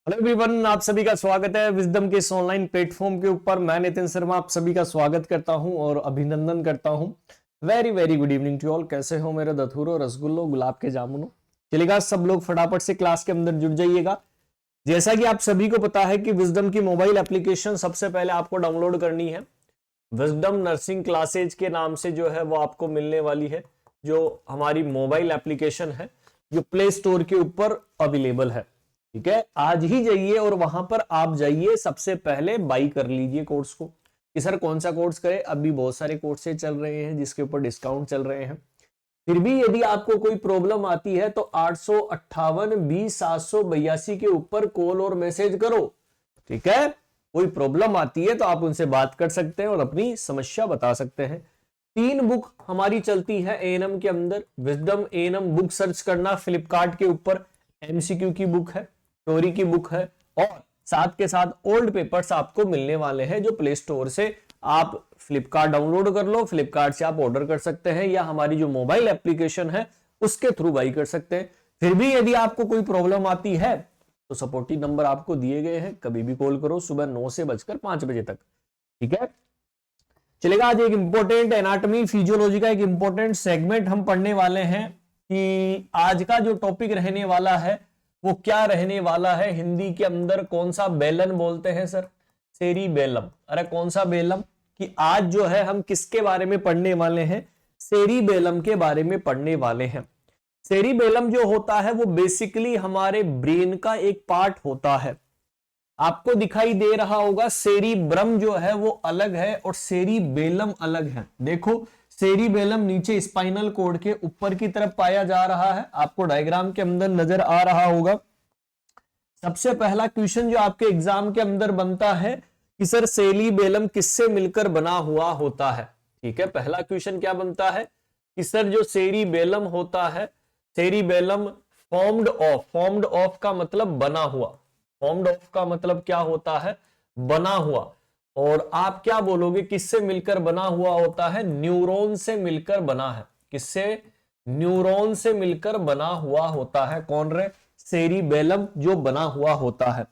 Hello everyone, आप सभी का स्वागत है विजडम के इस ऑनलाइन प्लेटफॉर्म के ऊपर। मैं नितिन शर्मा आप सभी का स्वागत करता हूं और अभिनंदन करता हूं। Very very good evening to all. कैसे हो मेरे दथुरो, रसगुल्लो, गुलाब के जामुनो। चलेगा, सब लोग फटाफट से क्लास के अंदर जुड़ जाइएगा। जैसा कि आप सभी को पता है कि विजडम की मोबाइल एप्लीकेशन सबसे पहले आपको डाउनलोड करनी है। विजडम नर्सिंग क्लासेज के नाम से जो है वो आपको मिलने वाली है, जो हमारी मोबाइल एप्लीकेशन है, जो प्ले स्टोर के ऊपर अवेलेबल है। ठीक है, आज ही जाइए और वहां पर आप जाइए, सबसे पहले बाई कर लीजिए कोर्स को कि सर कौन सा कोर्स करें। अभी बहुत सारे कोर्सेज चल रहे हैं जिसके ऊपर डिस्काउंट चल रहे हैं। फिर भी यदि आपको कोई प्रॉब्लम आती है तो 858-20-782 के ऊपर कॉल और मैसेज करो। ठीक है, कोई प्रॉब्लम आती है तो आप उनसे बात कर सकते हैं और अपनी समस्या बता सकते हैं। 3 बुक हमारी चलती है एएनएम के अंदर। विजडम एएनएम बुक सर्च करना, फ्लिपकार्ट के ऊपर एमसीक्यू की बुक है, स्टोरी की बुक है, और साथ के साथ ओल्ड पेपर्स आपको मिलने वाले हैं जो प्ले स्टोर से आप फ्लिपकार्ट डाउनलोड कर लो, फ्लिपकार्ट से आप ऑर्डर कर सकते हैं या हमारी जो मोबाइल एप्लीकेशन है उसके थ्रू बाई कर सकते हैं। फिर भी यदि आपको कोई प्रॉब्लम आती है तो सपोर्टिव नंबर आपको दिए गए हैं, कभी भी कॉल करो सुबह 9 से बजकर 5 बजे तक। ठीक है, चलेगा। आज एक इंपॉर्टेंट एनाटॉमी फिजियोलॉजी का एक इंपॉर्टेंट सेगमेंट हम पढ़ने वाले हैं कि आज का जो टॉपिक रहने वाला है वो क्या रहने वाला है। हिंदी के अंदर कौन सा बेलन बोलते हैं सर? सेरिबेलम। अरे कौन सा बेलम? कि आज जो है हम किसके बारे में पढ़ने वाले हैं? सेरिबेलम के बारे में पढ़ने वाले हैं। सेरिबेलम जो होता है वो बेसिकली हमारे ब्रेन का एक पार्ट होता है। आपको दिखाई दे रहा होगा सेरिब्रम जो है वो अलग है और सेरिबेलम अलग है। देखो, सेरिबेलम नीचे स्पाइनल कॉर्ड के ऊपर की तरफ पाया जा रहा है, आपको डायग्राम के अंदर नजर आ रहा होगा। सबसे पहला क्वेश्चन जो आपके एग्जाम के अंदर बनता है कि सर सेरिबेलम किससे मिलकर बना हुआ होता है। ठीक है, पहला क्वेश्चन क्या बनता है कि सर जो सेरिबेलम होता है, सेरिबेलम फॉर्म्ड ऑफ का मतलब बना हुआ। फॉर्म्ड ऑफ का मतलब क्या होता है? बना हुआ। और आप क्या बोलोगे किससे मिलकर बना हुआ होता है? न्यूरॉन से मिलकर बना है। किससे? न्यूरॉन से मिलकर बना हुआ होता है। कौन रे? सेरिबेलम जो बना हुआ होता है।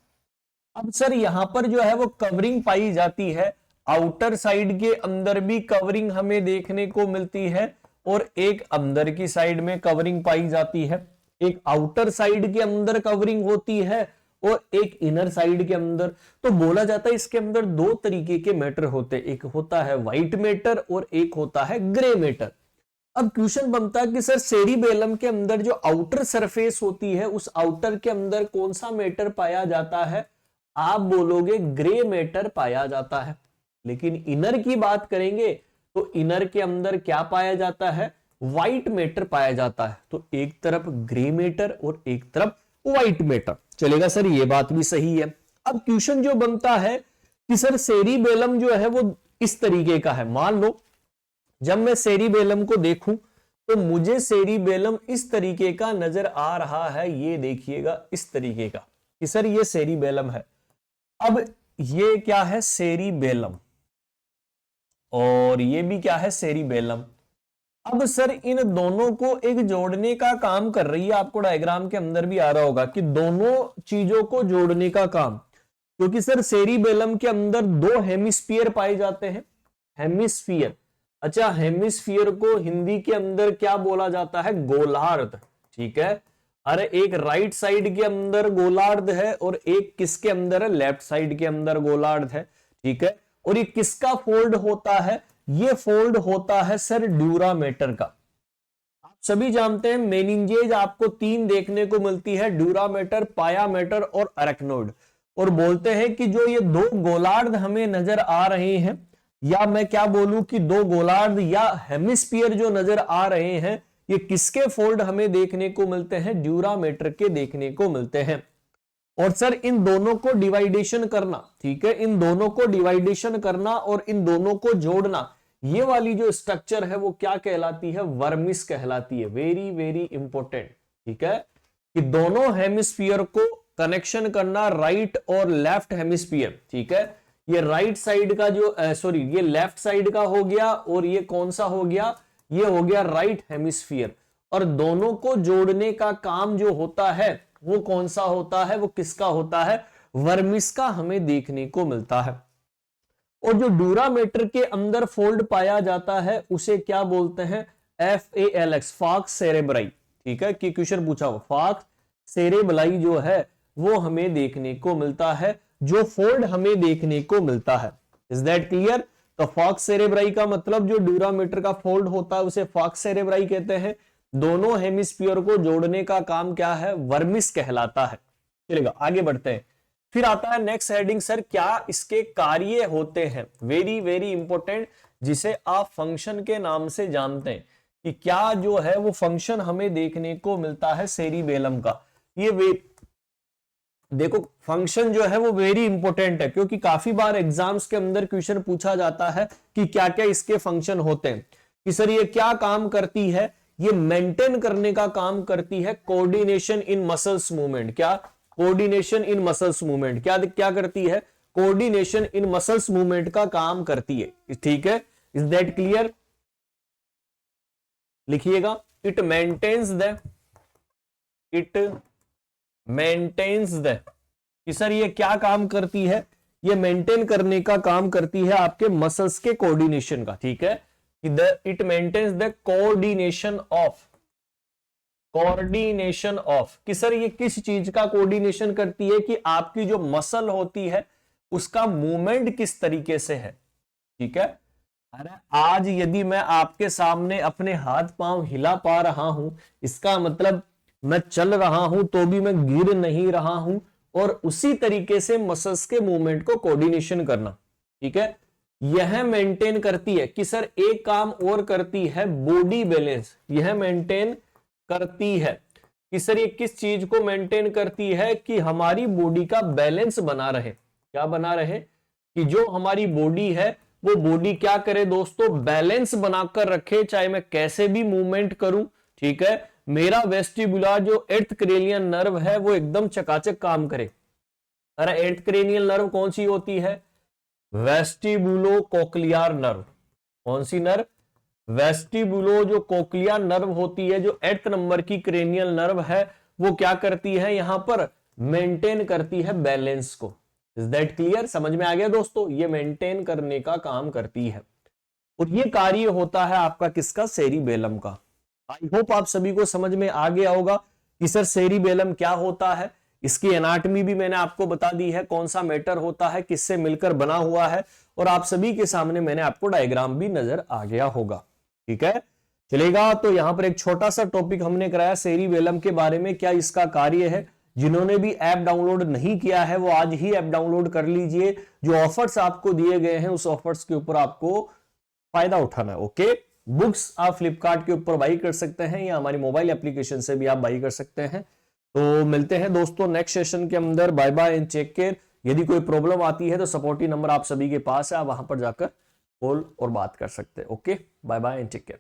अब सर यहां पर जो है वो कवरिंग पाई जाती है। आउटर साइड के अंदर भी कवरिंग हमें देखने को मिलती है और एक अंदर की साइड में कवरिंग पाई जाती है। एक आउटर साइड के अंदर कवरिंग होती है और एक इनर साइड के अंदर। तो बोला जाता है इसके अंदर 2 तरीके के मैटर होते हैं, एक होता है व्हाइट मैटर और एक होता है ग्रे मैटर। अब क्वेश्चन बनता है कि सर सेरिबेलम के अंदर जो आउटर सरफेस होती है उस आउटर के अंदर कौन सा मैटर पाया जाता है? आप बोलोगे ग्रे मैटर पाया जाता है। लेकिन इनर की बात करेंगे तो इनर के अंदर क्या पाया जाता है? व्हाइट मैटर पाया जाता है। तो एक तरफ ग्रे मैटर और एक तरफ व्हाइट मैटर। चलेगा सर, ये बात भी सही है। अब क्वेश्चन जो बनता है कि सर सेरिबेलम जो है वो इस तरीके का है। मान लो जब मैं सेरिबेलम को देखूं तो मुझे सेरिबेलम इस तरीके का नजर आ रहा है। ये देखिएगा, इस तरीके का कि सर ये सेरिबेलम है। अब ये क्या है? सेरिबेलम। और ये भी क्या है? सेरिबेलम। अब सर इन दोनों को एक जोड़ने का काम कर रही है। आपको डायग्राम के अंदर भी आ रहा होगा कि दोनों चीजों को जोड़ने का काम, क्योंकि सर सेरिबेलम के अंदर 2 हेमिस्फीयर पाए जाते हैं। हेमिस्फीयर। अच्छा, हेमिस्फीयर को हिंदी के अंदर क्या बोला जाता है? गोलार्ध। ठीक है, अरे एक राइट साइड के अंदर गोलार्ध है और एक किसके अंदर है? लेफ्ट साइड के अंदर गोलार्ध है। ठीक है, और ये किसका फोल्ड होता है? ये फोल्ड होता है सर ड्यूरामेटर का। आप सभी जानते हैं मेनिंजेज आपको 3 देखने को मिलती है, ड्यूरामेटर, पायामेटर और अरेक्नोइड। और बोलते हैं कि जो ये 2 गोलार्ध हमें नजर आ रहे हैं, या मैं क्या बोलूं कि 2 गोलार्ध या हेमिस्फीयर जो नजर आ रहे हैं, ये किसके फोल्ड हमें देखने को मिलते हैं? ड्यूरामेटर के देखने को मिलते हैं। और सर इन दोनों को डिवाइडेशन करना, ठीक है, इन दोनों को डिवाइडेशन करना और इन दोनों को जोड़ना, ये वाली जो स्ट्रक्चर है वो क्या कहलाती है? वर्मिस कहलाती है। Very very important. ठीक है, कि दोनों हेमिस्फीयर को कनेक्शन करना, राइट और लेफ्ट हेमिस्फीयर। ठीक है, ये राइट साइड का जो सॉरी ये लेफ्ट साइड का हो गया और ये कौन सा हो गया? ये हो गया राइट हेमिस्फीयर। और दोनों को जोड़ने का काम जो होता है वो कौन सा होता है, वो किसका होता है, वर्मिस का हमें देखने को मिलता है। और जो डूरामेटर के अंदर फोल्ड पाया जाता है उसे क्या बोलते हैं, FALX, फाक्स सेरेब्राई। ठीक है, कि क्वेश्चन पूछा हो, फाक्स सेरेब्राई जो है वो हमें देखने को मिलता है, जो फोल्ड हमें देखने को मिलता है। Is that clear? तो फाक्स सेरेब्राई का मतलब जो डूरामीटर का फोल्ड होता है उसे फाक्स सेरेब्राई कहते हैं। दोनों हेमिस्फीयर को जोड़ने का काम क्या है, वर्मिस कहलाता है। चलेगा, आगे बढ़ते हैं। फिर आता है नेक्स्ट हेडिंग, सर क्या इसके कार्य होते हैं, वेरी वेरी इंपॉर्टेंट, जिसे आप फंक्शन के नाम से जानते हैं कि क्या जो है वो फंक्शन हमें देखने को मिलता है सेरिबेलम का। ये देखो फंक्शन जो है वो वेरी इंपॉर्टेंट है, क्योंकि काफी बार एग्जाम्स के अंदर क्वेश्चन पूछा जाता है कि क्या क्या इसके फंक्शन होते हैं, कि सर ये क्या काम करती है, ये मेंटेन करने का काम करती है कोऑर्डिनेशन इन मसल्स मूवमेंट। क्या, कोऑर्डिनेशन इन मसल्स मूवमेंट, क्या क्या करती है, कोऑर्डिनेशन इन मसल्स मूवमेंट का काम करती है। ठीक है, इज दैट क्लियर? लिखिएगा, इट मेंटेन्स द, कि सर ये क्या काम करती है, ये मेंटेन करने का काम करती है आपके मसल्स के कोऑर्डिनेशन का। ठीक है, it maintains the coordination of, कि सर ये किस चीज का कोऑर्डिनेशन करती है, कि आपकी जो मसल होती है उसका मूवमेंट किस तरीके से है। ठीक है, अरे आज यदि मैं आपके सामने अपने हाथ पांव हिला पा रहा हूं, इसका मतलब मैं चल रहा हूं तो भी मैं गिर नहीं रहा हूं, और उसी तरीके से मसल्स के मूवमेंट को कोऑर्डिनेशन करना। ठीक है, यह मेंटेन करती है, कि सर एक काम और करती है, बॉडी बैलेंस, यह मेंटेन करती है, कि सर ये किस चीज को मेंटेन करती है, कि हमारी बॉडी का बैलेंस बना रहे। क्या बना रहे, कि जो हमारी बॉडी है वो बॉडी क्या करे दोस्तों, बैलेंस बनाकर रखे, चाहे मैं कैसे भी मूवमेंट करूं। ठीक है, मेरा वेस्टिबुलर जो एर्थ क्रेनियल नर्व है वो एकदम चकाचक काम करे। अरे एर्थ क्रेनियल नर्व कौन सी होती है, वेस्टिबुलो कोक्लियर नर्व। कौन सी नर्व, वेस्टिबुलो जो कोक्लियर नर्व होती है, जो एर्थ नंबर की क्रेनियल नर्व है, वो क्या करती है, यहां पर मेंटेन करती है बैलेंस को। Is that clear? समझ में आ गया दोस्तों, ये मेंटेन करने का काम करती है, और ये कार्य होता है आपका किसका, सेरिबेलम का। आई होप आप सभी को समझ में आ गया होगा कि सर सेरिबेलम क्या होता है। इसकी एनाटॉमी भी मैंने आपको बता दी है, कौन सा मैटर होता है, किससे मिलकर बना हुआ है, और आप सभी के सामने मैंने आपको डायग्राम भी नजर आ गया होगा। ठीक है, चलेगा। तो यहां पर एक छोटा सा टॉपिक हमने कराया सेरिबेलम के बारे में, क्या इसका कार्य है। जिन्होंने भी ऐप डाउनलोड नहीं किया है वो आज ही ऐप डाउनलोड कर लीजिए। जो ऑफर्स आपको दिए गए हैं उस ऑफर्स के ऊपर आपको फायदा उठाना है। ओके, बुक्स आप फ्लिपकार्ट के ऊपर बाई कर सकते हैं, या हमारी मोबाइल एप्लीकेशन से भी आप बाई कर सकते हैं। तो मिलते हैं दोस्तों नेक्स्ट सेशन के अंदर। Bye bye and take care. यदि कोई प्रॉब्लम आती है तो सपोर्टिव नंबर आप सभी के पास है, आप वहां पर जाकर कॉल और बात कर सकते हैं। Okay, bye bye and take care.